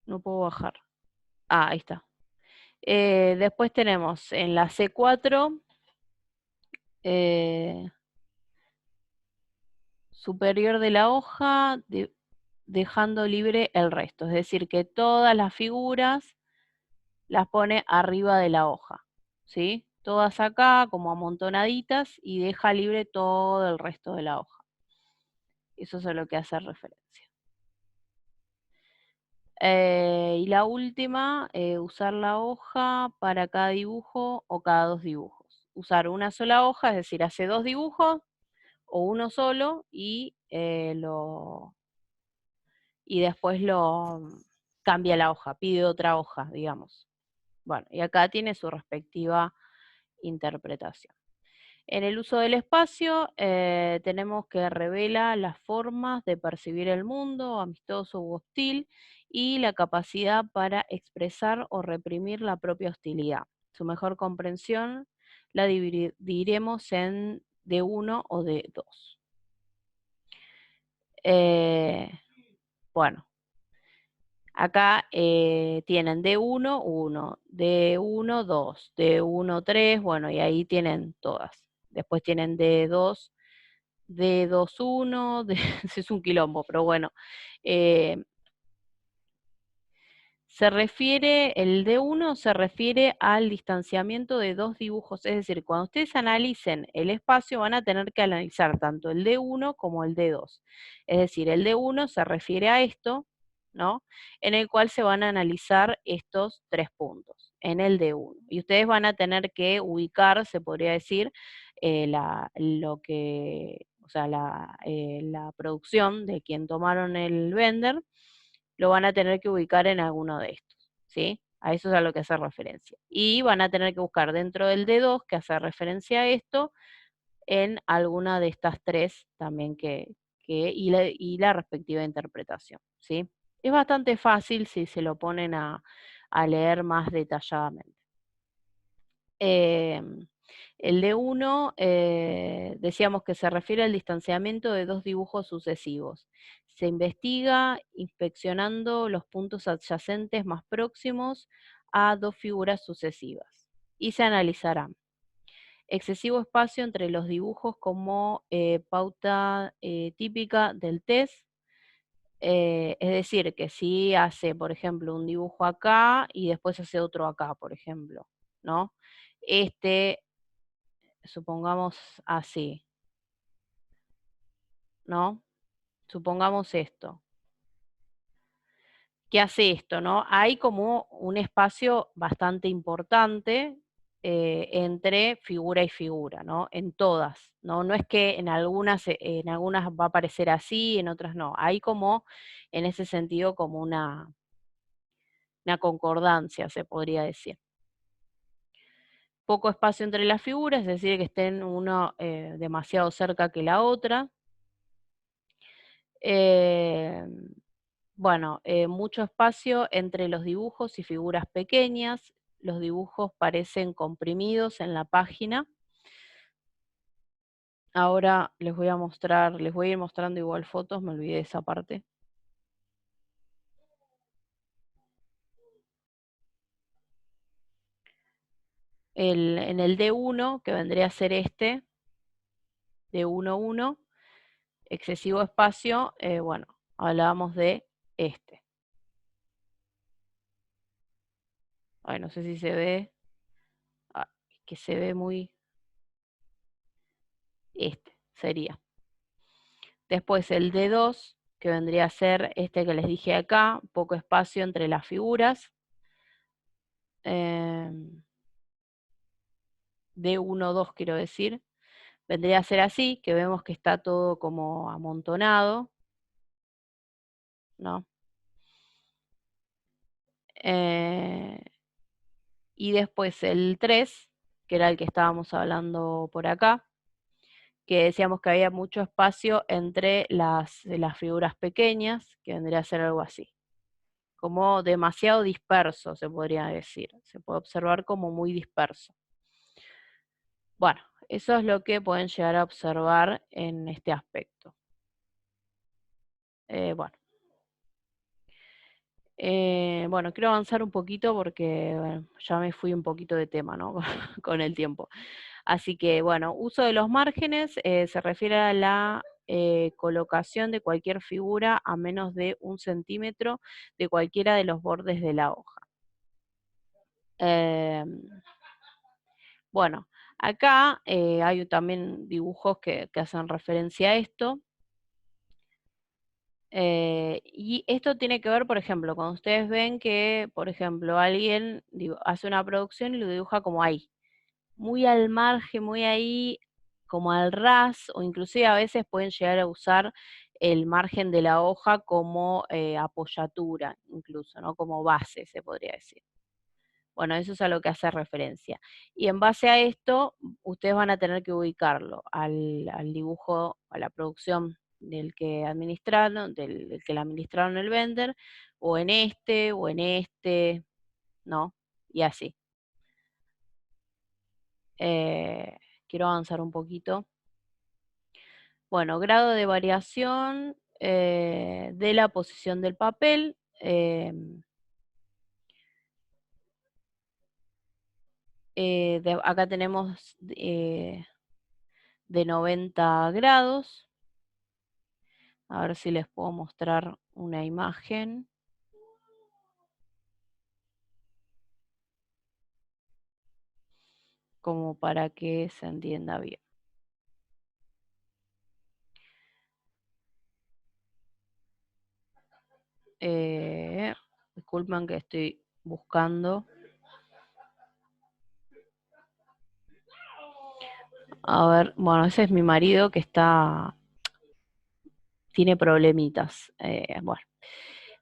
No puedo bajar. Ahí está. Después tenemos en la C4, superior de la hoja, dejando libre el resto. Es decir, que todas las figuras las pone arriba de la hoja, ¿sí? Todas acá como amontonaditas y deja libre todo el resto de la hoja. Eso es a lo que hace referencia. Y la última, usar la hoja para cada dibujo o cada 2 dibujos. Usar una sola hoja, es decir, hace 2 dibujos o uno solo y después lo cambia la hoja, pide otra hoja, digamos. Bueno, y acá tiene su respectiva interpretación. En el uso del espacio tenemos que revela las formas de percibir el mundo, amistoso u hostil, y la capacidad para expresar o reprimir la propia hostilidad. Su mejor comprensión la dividiremos en de 1 o de 2. Bueno, acá tienen D1, 1, D1, 2, D1, 3, bueno, y ahí tienen todas. Después tienen D2, D2, 1, es un quilombo, pero bueno. El D1 se refiere al distanciamiento de dos dibujos, es decir, cuando ustedes analicen el espacio van a tener que analizar tanto el D1 como el D2. Es decir, el D1 se refiere a esto, ¿no? En el cual se van a analizar estos 3 puntos, en el D1. Y ustedes van a tener que ubicar, se podría decir, la producción de quien tomaron el render, lo van a tener que ubicar en alguno de estos, ¿sí? A eso es a lo que hace referencia. Y van a tener que buscar dentro del D2, que hace referencia a esto, en alguna de estas 3 también y la respectiva interpretación, ¿sí? Es bastante fácil si se lo ponen a leer más detalladamente. El D1 decíamos que se refiere al distanciamiento de dos dibujos sucesivos. Se investiga inspeccionando los puntos adyacentes más próximos a dos figuras sucesivas y se analizarán. Excesivo espacio entre los dibujos como pauta típica del test. Es decir, que si hace, por ejemplo, un dibujo acá y después hace otro acá, por ejemplo, ¿no? Supongamos así, ¿no? Supongamos esto. ¿Qué hace esto, no? Hay como un espacio bastante importante entre figura y figura, ¿no? En todas, ¿no? No es que en algunas va a aparecer así, en otras no. Hay como, en ese sentido, como una concordancia, se podría decir. Poco espacio entre las figuras, es decir, que estén uno demasiado cerca que la otra. Bueno, mucho espacio entre los dibujos y figuras pequeñas. Los dibujos parecen comprimidos en la página. Ahora les voy a ir mostrando igual fotos, me olvidé de esa parte. En el D1, que vendría a ser este, D1.1, excesivo espacio, bueno, hablábamos de este. Ay, no sé si se ve, que se ve muy, este sería. Después el D2, que vendría a ser este que les dije acá, poco espacio entre las figuras. D1, 2 quiero decir. Vendría a ser así, que vemos que está todo como amontonado, ¿no? Y después el 3, que era el que estábamos hablando por acá, que decíamos que había mucho espacio entre las figuras pequeñas, que vendría a ser algo así. Como demasiado disperso, se podría decir. Se puede observar como muy disperso. Bueno, eso es lo que pueden llegar a observar en este aspecto. Bueno, quiero avanzar un poquito porque bueno, ya me fui un poquito de tema, ¿no? Con el tiempo. Así que, bueno, uso de los márgenes se refiere a la colocación de cualquier figura a menos de 1 centímetro de cualquiera de los bordes de la hoja. Bueno, acá hay también dibujos que hacen referencia a esto. Y esto tiene que ver, por ejemplo, cuando ustedes ven que, por ejemplo, alguien hace una producción y lo dibuja como ahí, muy al margen, muy ahí, como al ras, o inclusive a veces pueden llegar a usar el margen de la hoja como apoyatura, incluso, ¿no? Como base, se podría decir. Bueno, eso es a lo que hace referencia. Y en base a esto, ustedes van a tener que ubicarlo al dibujo, a la producción del que administraron, del que le administraron el vender, o en este, ¿no? Y así. Quiero avanzar un poquito. Bueno, grado de variación de la posición del papel. Acá tenemos de 90 grados. A ver si les puedo mostrar una imagen. Como para que se entienda bien. Disculpen que estoy buscando. A ver, bueno, ese es mi marido que tiene problemitas. Bueno,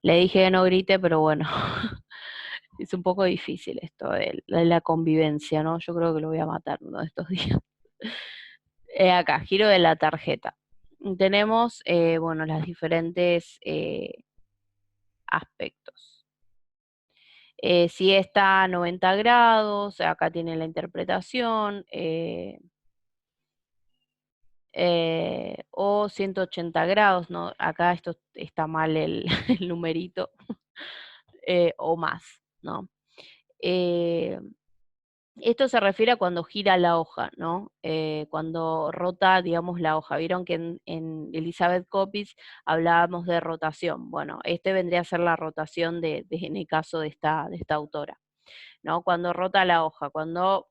le dije que no grite, pero bueno, es un poco difícil esto de la convivencia, ¿no? Yo creo que lo voy a matar uno de estos días. Acá, giro de la tarjeta. Tenemos, bueno, las diferentes aspectos. Si está a 90 grados, acá tiene la interpretación, o 180 grados, ¿no? Acá esto está mal el, el numerito, o más, ¿no? Esto se refiere a cuando gira la hoja, ¿no? Cuando rota, digamos, la hoja. Vieron que en Elizabeth Copies hablábamos de rotación. Bueno, este vendría a ser la rotación en el caso de esta autora, ¿no? Cuando rota la hoja, cuando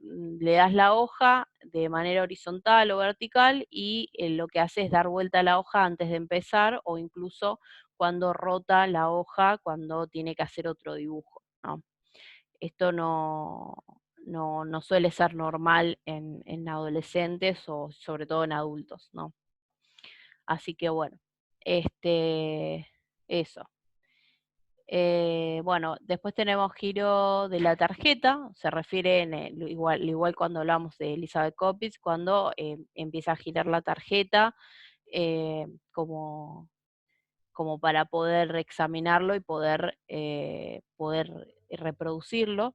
le das la hoja de manera horizontal o vertical y lo que hace es dar vuelta a la hoja antes de empezar o incluso cuando rota la hoja cuando tiene que hacer otro dibujo, ¿no? Esto no suele ser normal en adolescentes o sobre todo en adultos, ¿no? Así que bueno, eso. Bueno, después tenemos giro de la tarjeta, se refiere igual cuando hablamos de Elizabeth Copies, cuando empieza a girar la tarjeta eh, como, como para poder examinarlo y poder reproducirlo.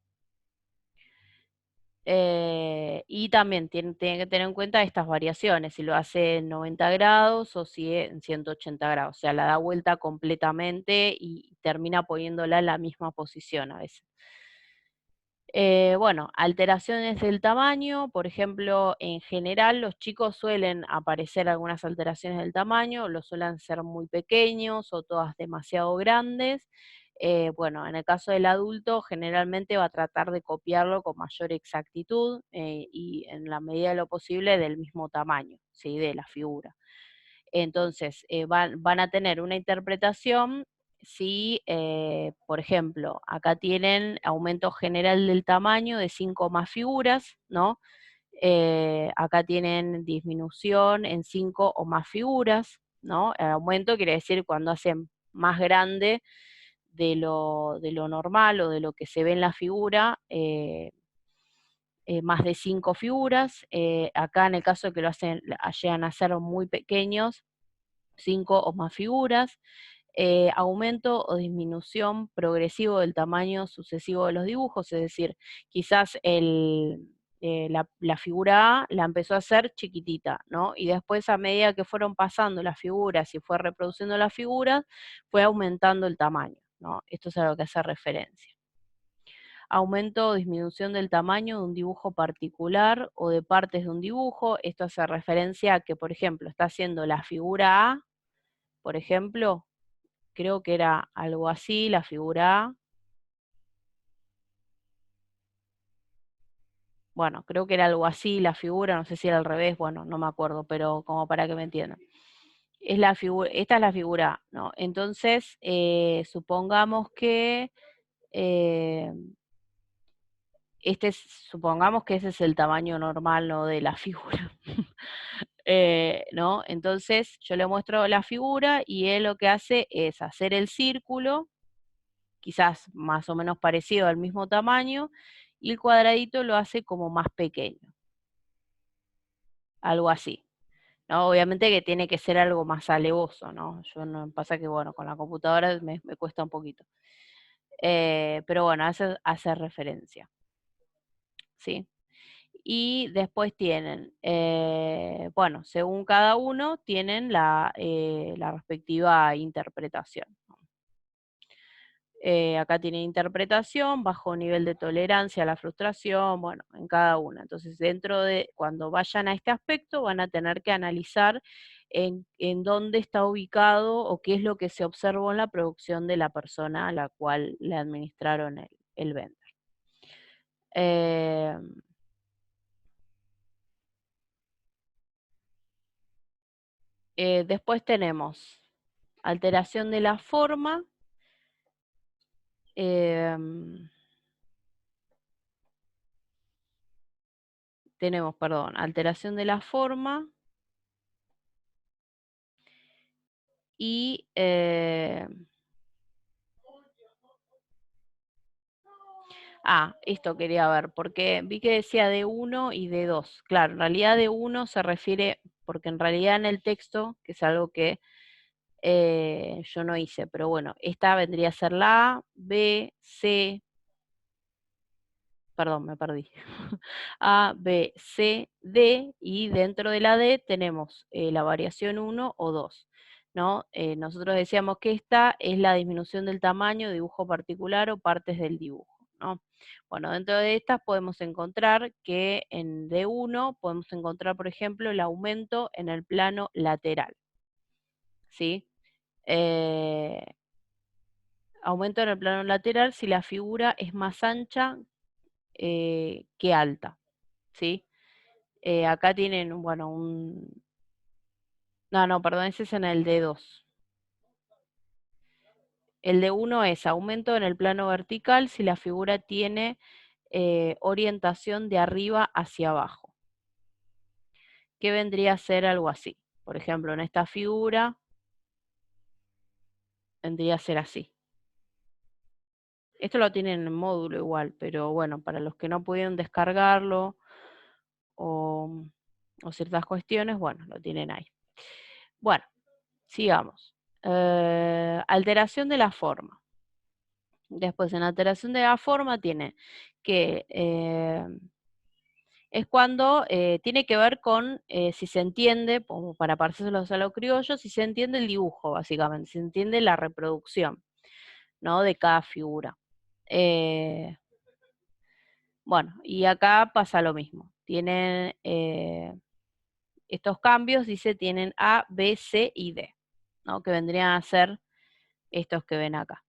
Y también tiene que tener en cuenta estas variaciones, si lo hace en 90 grados o si en 180 grados, o sea, la da vuelta completamente y termina poniéndola en la misma posición a veces. Bueno, alteraciones del tamaño, por ejemplo, en general los chicos suelen aparecer algunas alteraciones del tamaño, los suelen ser muy pequeños o todas demasiado grandes. Bueno, en el caso del adulto generalmente va a tratar de copiarlo con mayor exactitud y en la medida de lo posible del mismo tamaño, ¿sí? De la figura. Entonces, van a tener una interpretación si, por ejemplo, acá tienen aumento general del tamaño de 5 más figuras, ¿no? Acá tienen disminución en 5 o más figuras, ¿no? El aumento quiere decir cuando hacen más grande de lo normal o de lo que se ve en la figura, más de 5 figuras. Acá en el caso de que llegan a ser muy pequeños, 5 o más figuras, aumento o disminución progresivo del tamaño sucesivo de los dibujos, es decir, quizás la figura A la empezó a hacer chiquitita, ¿no? Y después a medida que fueron pasando las figuras y fue reproduciendo las figuras, fue aumentando el tamaño, ¿no? Esto es a lo que hace referencia. Aumento o disminución del tamaño de un dibujo particular o de partes de un dibujo. Esto hace referencia a que, por ejemplo, está haciendo la figura A, por ejemplo, creo que era algo así, la figura A. Bueno, creo que era algo así, la figura, no sé si era al revés, bueno, no me acuerdo, pero como para que me entiendan. Esta es la figura A, ¿no? Entonces, supongamos que supongamos que ese es el tamaño normal, ¿no? De la figura. ¿No? Entonces yo le muestro la figura y él lo que hace es hacer el círculo, quizás más o menos parecido al mismo tamaño, y el cuadradito lo hace como más pequeño, algo así. ¿No? Obviamente que tiene que ser algo más alevoso, ¿no? Yo no pasa que, bueno, con la computadora me cuesta un poquito. Pero bueno, hace referencia, ¿sí? Y después tienen, bueno, según cada uno, tienen la respectiva interpretación. Acá tiene interpretación, bajo nivel de tolerancia a la frustración, bueno, en cada una. Entonces, cuando vayan a este aspecto, van a tener que analizar en dónde está ubicado o qué es lo que se observó en la producción de la persona a la cual le administraron el vendor. Eh, Después tenemos alteración de la forma. Tenemos, perdón, alteración de la forma y esto quería ver, porque vi que decía D1 y D2. Claro, en realidad D1 se refiere, porque en realidad en el texto, que es algo que yo no hice, pero bueno, esta vendría a ser la A, B, C, perdón, me perdí. A, B, C, D, y dentro de la D tenemos la variación 1 o 2. ¿No? Nosotros decíamos que esta es la disminución del tamaño, dibujo particular o partes del dibujo. ¿No? Bueno, dentro de estas podemos encontrar que en D1 podemos encontrar, por ejemplo, el aumento en el plano lateral. ¿Sí? Aumento en el plano lateral si la figura es más ancha que alta. ¿Sí? Acá tienen, bueno, no, perdón, ese es en el D2. El D1 es aumento en el plano vertical si la figura tiene orientación de arriba hacia abajo. ¿Qué vendría a ser algo así? Por ejemplo, en esta figura vendría a ser así. Esto lo tienen en módulo igual, pero bueno, para los que no pudieron descargarlo o ciertas cuestiones, bueno, lo tienen ahí. Bueno, sigamos. Alteración de la forma. Después, en alteración de la forma tiene que es cuando tiene que ver con si se entiende, como para parárselos a los criollos, si se entiende el dibujo, básicamente, si se entiende la reproducción, ¿no? De cada figura. Bueno, y acá pasa lo mismo. Tienen estos cambios, dice, tienen A, B, C y D, ¿no? Que vendrían a ser estos que ven acá.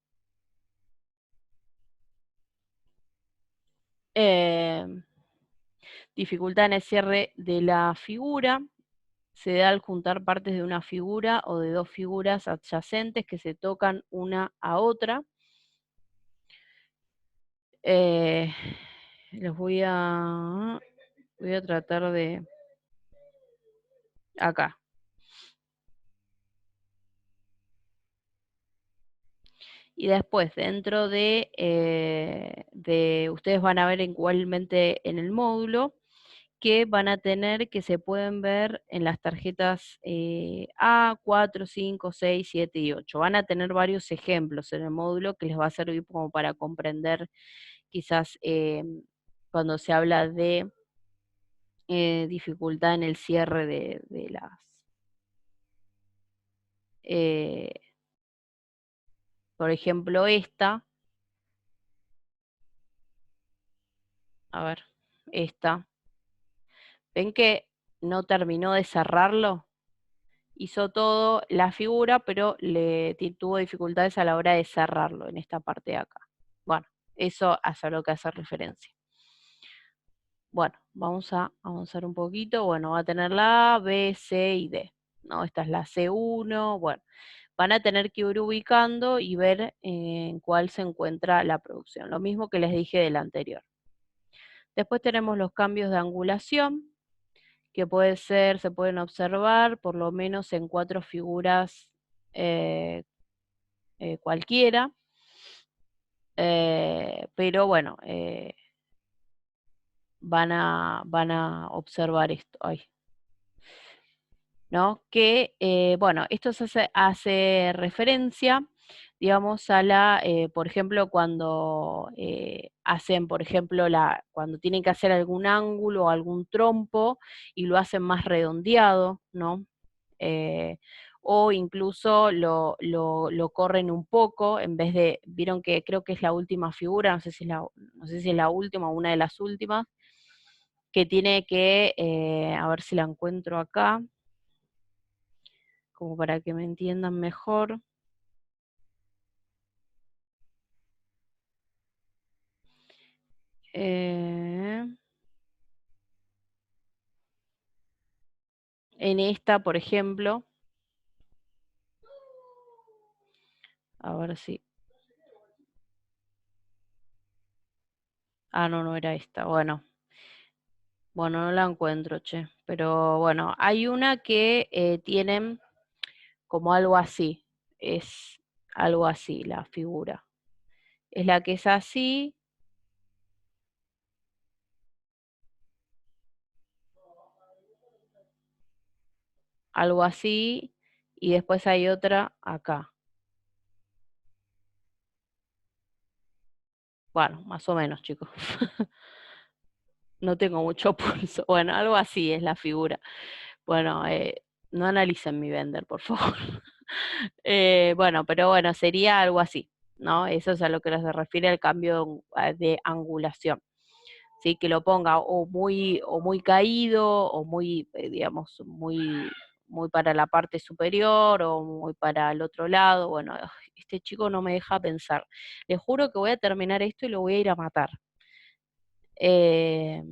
Dificultad en el cierre de la figura. Se da al juntar partes de una figura o de dos figuras adyacentes que se tocan una a otra. Les voy a tratar de acá. Y después, dentro de ustedes van a ver igualmente en el módulo, que van a tener que se pueden ver en las tarjetas A, 4, 5, 6, 7 y 8. Van a tener varios ejemplos en el módulo que les va a servir como para comprender quizás cuando se habla de dificultad en el cierre de las... por ejemplo, esta, a ver, esta, ¿ven que no terminó de cerrarlo? Hizo todo la figura, pero tuvo dificultades a la hora de cerrarlo en esta parte de acá. Bueno, eso es a lo que hace referencia. Bueno, vamos a avanzar un poquito. Bueno, va a tener la A, B, C y D. ¿No? Esta es la C1. Bueno, van a tener que ir ubicando y ver en cuál se encuentra la producción. Lo mismo que les dije del anterior. Después tenemos los cambios de angulación, que se pueden observar por lo menos en 4 figuras cualquiera, pero bueno, van a observar esto. Ay, ¿no? Que, bueno, esto hace referencia, digamos, a por ejemplo, cuando hacen, por ejemplo, cuando tienen que hacer algún ángulo o algún trompo y lo hacen más redondeado, ¿no? O incluso lo corren un poco, en vez de, vieron que creo que es la última figura, no sé si es la última o una de las últimas, que tiene que, a ver si la encuentro acá, como para que me entiendan mejor. En esta, por ejemplo, a ver si... Ah, no, no era esta. Bueno, no la encuentro, che. Pero bueno, hay una que tienen como algo así. Es algo así la figura. Es la que es así. Algo así. Y después hay otra acá. Bueno, más o menos, chicos. No tengo mucho pulso. Bueno, algo así es la figura. Bueno, no analicen mi vender, por favor. Bueno, pero bueno, sería algo así, ¿no? Eso es a lo que se refiere al cambio de angulación. ¿Sí? Que lo ponga o muy caído, o muy, digamos, muy para la parte superior, o muy para el otro lado. Bueno, ay, este chico no me deja pensar. Le juro que voy a terminar esto y lo voy a ir a matar. Eh,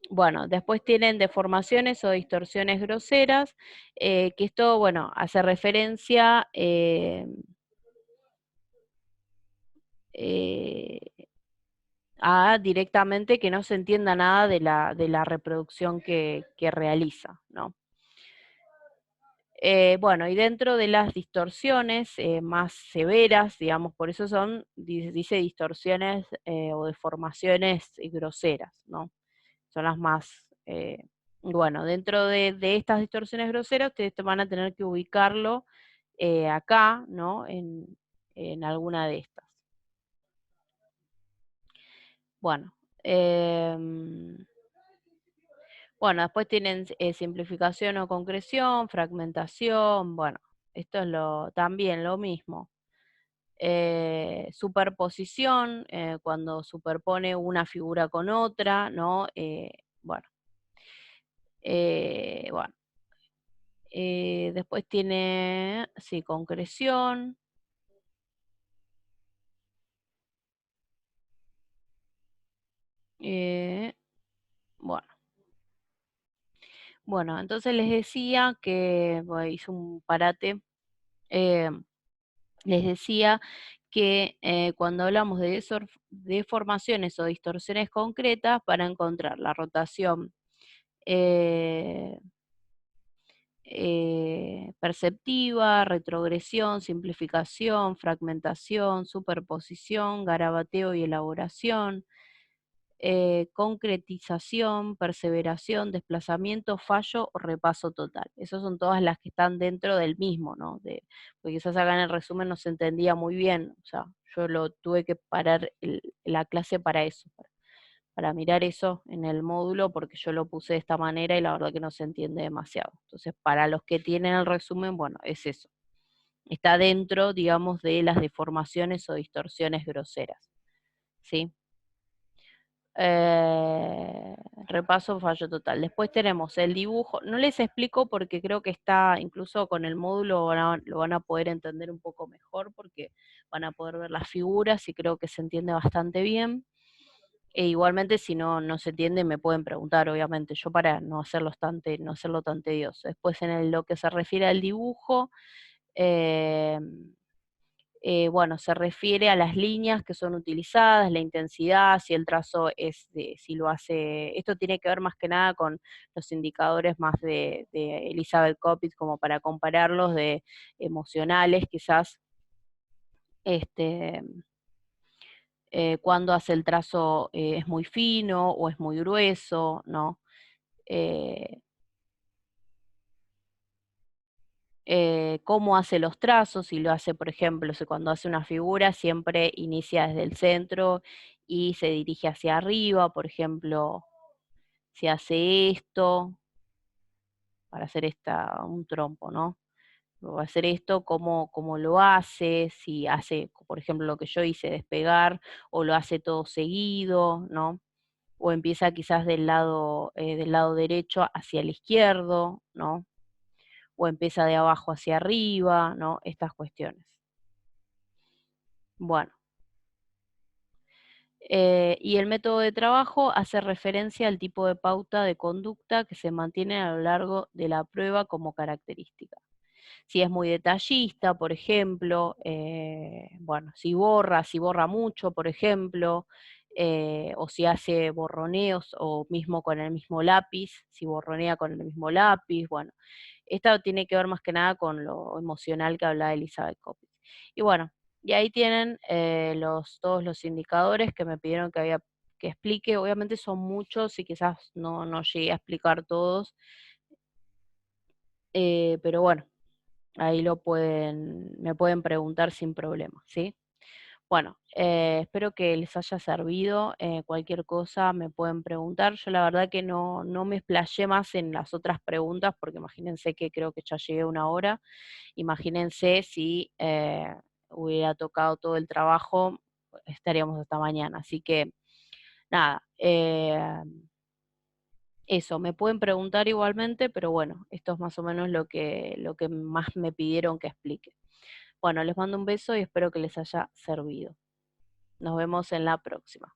Bueno, después tienen deformaciones o distorsiones groseras, que esto, bueno, hace referencia eh, a directamente que no se entienda nada de la reproducción que realiza, ¿no? Bueno, y dentro de las distorsiones más severas, digamos, por eso dice distorsiones o deformaciones groseras, ¿no? Son las más, bueno, dentro de estas distorsiones groseras, ustedes van a tener que ubicarlo acá, ¿no? En alguna de estas. Bueno, bueno, después tienen simplificación o concreción, fragmentación, bueno, esto es también lo mismo. Superposición, cuando superpone una figura con otra, ¿no? Bueno, bueno. Después tiene, sí, concreción. Bueno. Bueno, entonces les decía que, bueno, hice un parate. eh, Les decía que cuando hablamos de deformaciones o distorsiones concretas, para encontrar la rotación eh, perceptiva, retrogresión, simplificación, fragmentación, superposición, garabateo y elaboración, concretización, perseveración, desplazamiento, fallo o repaso total. Esas son todas las que están dentro del mismo, ¿no? Porque quizás acá en el resumen no se entendía muy bien, o sea, yo lo tuve que parar la clase para eso, para mirar eso en el módulo, porque yo lo puse de esta manera y la verdad que no se entiende demasiado. Entonces, para los que tienen el resumen, bueno, es eso. Está dentro, digamos, de las deformaciones o distorsiones groseras, ¿sí? Eh, Repaso, fallo total. Después tenemos el dibujo. No les explico porque creo que está, incluso con el módulo lo van a poder entender un poco mejor porque van a poder ver las figuras y creo que se entiende bastante bien. E igualmente si no se entiende me pueden preguntar, obviamente, yo para no no hacerlo tan tedioso. Después lo que se refiere al dibujo, eh, bueno, se refiere a las líneas que son utilizadas, la intensidad, si el trazo es si lo hace, esto tiene que ver más que nada con los indicadores más de Elizabeth Coppit, como para compararlos de emocionales, quizás, este, cuando hace el trazo es muy fino o es muy grueso, ¿no? Eh, cómo hace los trazos, si lo hace, por ejemplo, si cuando hace una figura siempre inicia desde el centro y se dirige hacia arriba, por ejemplo, si hace esto, para hacer un trompo, ¿no? O hacer esto, cómo lo hace, si hace, por ejemplo, lo que yo hice, despegar, o lo hace todo seguido, ¿no? O empieza quizás del lado derecho hacia el izquierdo, ¿no? O empieza de abajo hacia arriba, ¿no? Estas cuestiones. Bueno, y el método de trabajo hace referencia al tipo de pauta de conducta que se mantiene a lo largo de la prueba como característica. Si es muy detallista, por ejemplo, bueno, si borra mucho, por ejemplo, o si hace borroneos o mismo con el mismo lápiz, si borronea con el mismo lápiz, bueno, esto tiene que ver más que nada con lo emocional que hablaba Elizabeth Coppit. Y bueno, y ahí tienen todos los indicadores que me pidieron que explique. Obviamente son muchos y quizás no llegué a explicar todos, pero bueno, ahí me pueden preguntar sin problema, ¿sí? Bueno, espero que les haya servido. Cualquier cosa me pueden preguntar. Yo la verdad que no me explayé más en las otras preguntas, porque imagínense que creo que ya llegué a 1 hora. Imagínense si hubiera tocado todo el trabajo, estaríamos hasta mañana. Así que nada, eso, me pueden preguntar igualmente, pero bueno, esto es más o menos lo que más me pidieron que explique. Bueno, les mando un beso y espero que les haya servido. Nos vemos en la próxima.